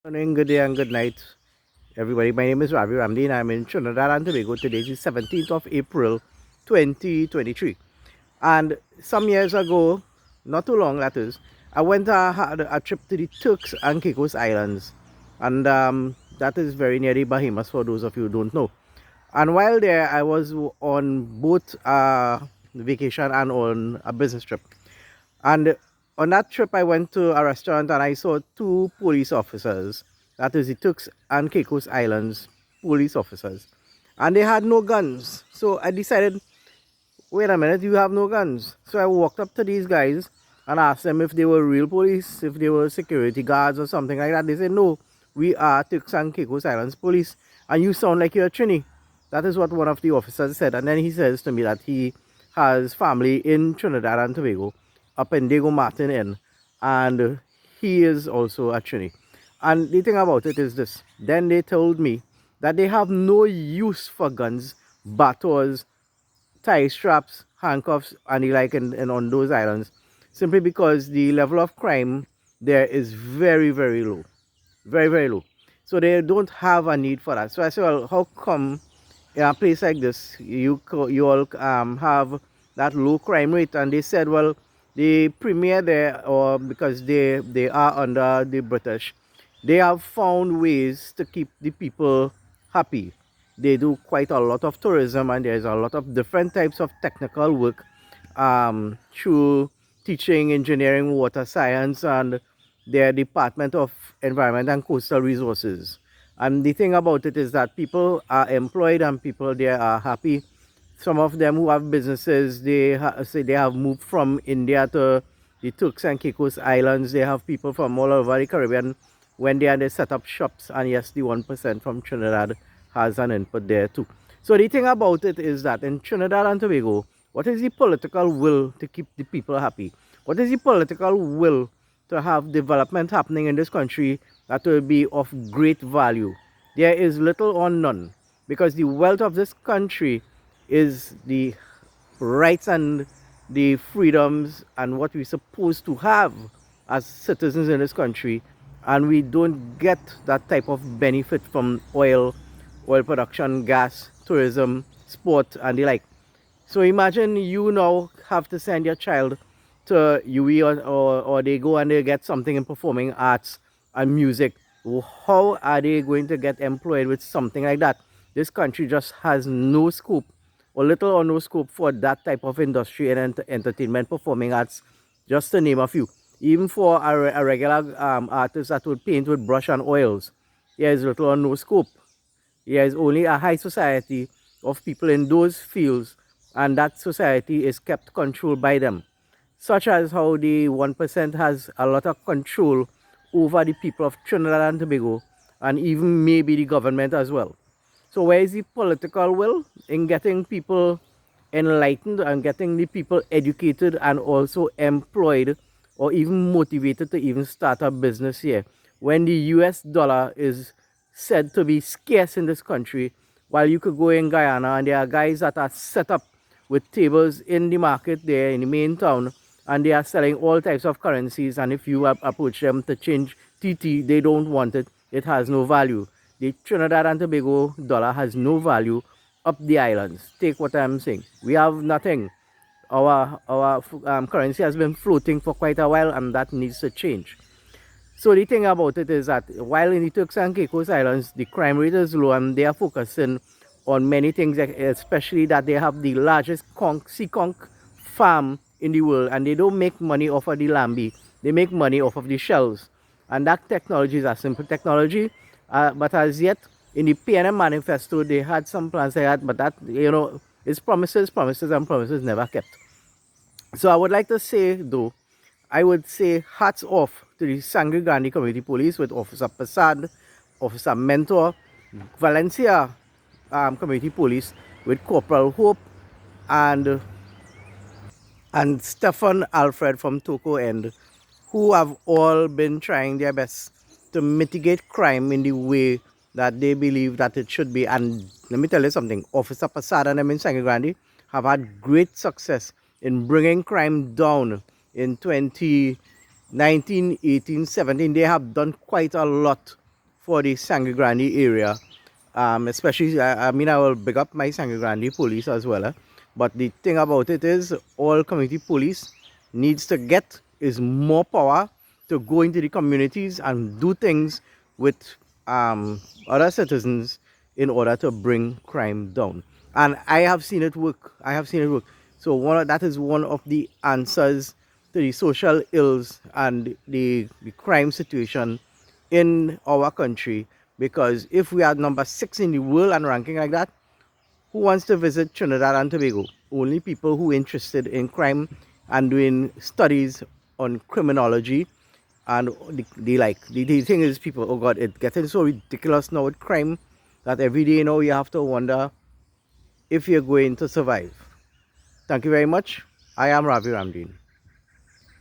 Morning, good day, and good night, everybody. My name is Ravi Ramdeen. I'm in Trinidad and Tobago. Today is the 17th of April, 2023. And some years ago, not too long that is, I went had a trip to the Turks and Caicos Islands. And that is very near the Bahamas for those of you who don't know. And while there, I was on both vacation and on a business trip. And on that trip, I went to a restaurant and I saw two police officers. That is the Turks and Caicos Islands police officers. And they had no guns. So I decided, wait a minute, you have no guns. So I walked up to these guys and asked them if they were real police, if they were security guards or something like that. They said, no, we are Turks and Caicos Islands police. And you sound like you're a Trini. That is what one of the officers said. And then he says to me that he has family in Trinidad and Tobago, up in Diego Martin Inn, and he is also a Trini. And the thing about it is this. Then they told me that they have no use for guns, batons, tie straps, handcuffs, and the like in on those islands, simply because the level of crime there is very, very low. Very, very low. So they don't have a need for that. So I said, well, how come in a place like this you all have that low crime rate? And they said, well, the premier there, or because they are under the British, they have found ways to keep the people happy. They do quite a lot of tourism, and there's a lot of different types of technical work through teaching, engineering, water science, and their Department of Environment and Coastal Resources. And the thing about it is that people are employed and people there are happy. Some of them who have businesses, they say they have moved from India to the Turks and Caicos Islands. They have people from all over the Caribbean when they set up shops. And yes, the 1% from Trinidad has an input there too. So the thing about it is that in Trinidad and Tobago, what is the political will to keep the people happy? What is the political will to have development happening in this country that will be of great value? There is little or none, because the wealth of this country is the rights and the freedoms and what we're supposed to have as citizens in this country, and we don't get that type of benefit from oil production, gas, tourism, sport, and the like. So imagine you now have to send your child to UE, or they go and they get something in performing arts and music. How are they going to get employed with something like that? This country just has no scope, or little or no scope, for that type of industry and entertainment, performing arts, just to name a few. Even for a regular artist that would paint with brush and oils, there is little or no scope. There is only a high society of people in those fields, and that society is kept controlled by them, such as how the 1% has a lot of control over the people of Trinidad and Tobago, and even maybe the government as well. So where is the political will in getting people enlightened and getting the people educated and also employed, or even motivated to even start a business here, when the US dollar is said to be scarce in this country, while you could go in Guyana and there are guys that are set up with tables in the market there in the main town, and they are selling all types of currencies, and if you approach them to change TT, they don't want it. It has no value. The Trinidad and Tobago dollar has no value up the islands. Take what I'm saying. We have nothing. Our currency has been floating for quite a while, and that needs to change. So the thing about it is that while in the Turks and Caicos Islands, the crime rate is low, and they are focusing on many things, especially that they have the largest sea conch farm in the world, and they don't make money off of the lambi. They make money off of the shells. And that technology is a simple technology, but as yet, in the PNM manifesto, they had some plans like that, but that, it's promises, promises, and promises never kept. So I would like to say, though, I would say hats off to the Sangre Grande Community Police with Officer Passad, Officer Mentor, Valencia Community Police with Corporal Hope, and Stefan Alfred from Toko End, who have all been trying their best to mitigate crime in the way that they believe that it should be. And let me tell you something, Officer Passad and them in Sangre Grande have had great success in bringing crime down. In 2019, 18, 17, they have done quite a lot for the Sangre Grande area. Especially, I mean, I will big up my Sangre Grande police as well. But the thing about it is, all community police needs to get is more power to go into the communities and do things with other citizens in order to bring crime down. And I have seen it work. I have seen it work. So that is one of the answers to the social ills and the crime situation in our country. Because if we are number 6 in the world and ranking like that, who wants to visit Trinidad and Tobago? Only people who are interested in crime and doing studies on criminology. And the thing is, people, oh God, it's getting so ridiculous now with crime that every day now you have to wonder if you're going to survive. Thank you very much. I am Ravi Ramdeen.